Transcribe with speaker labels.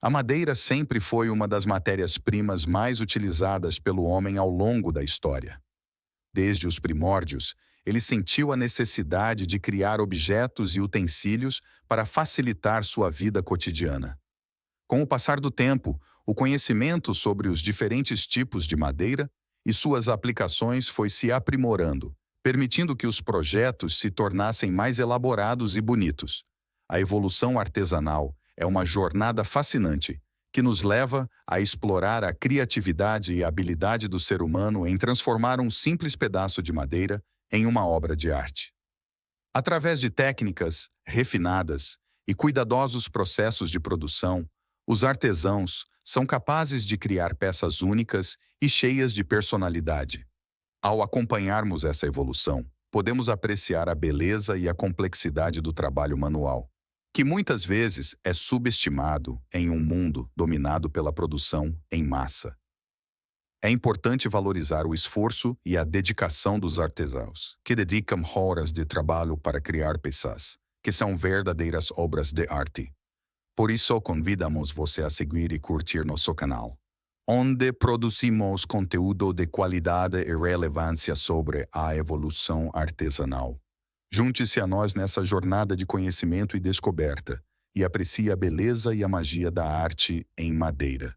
Speaker 1: A madeira sempre foi uma das matérias-primas mais utilizadas pelo homem ao longo da história. Desde os primórdios, ele sentiu a necessidade de criar objetos e utensílios para facilitar sua vida cotidiana. Com o passar do tempo, o conhecimento sobre os diferentes tipos de madeira e suas aplicações foi se aprimorando, permitindo que os projetos se tornassem mais elaborados e bonitos. A evolução artesanal é uma jornada fascinante que nos leva a explorar a criatividade e a habilidade do ser humano em transformar um simples pedaço de madeira em uma obra de arte. Através de técnicas refinadas e cuidadosos processos de produção, os artesãos são capazes de criar peças únicas e cheias de personalidade. Ao acompanharmos essa evolução, podemos apreciar a beleza e a complexidade do trabalho manual, que muitas vezes é subestimado em um mundo dominado pela produção em massa. É importante valorizar o esforço e a dedicação dos artesãos, que dedicam horas de trabalho para criar peças, que são verdadeiras obras de arte. Por isso, convidamos você a seguir e curtir nosso canal, onde produzimos conteúdo de qualidade e relevância sobre a evolução artesanal. Junte-se a nós nessa jornada de conhecimento e descoberta, e aprecie a beleza e a magia da arte em madeira.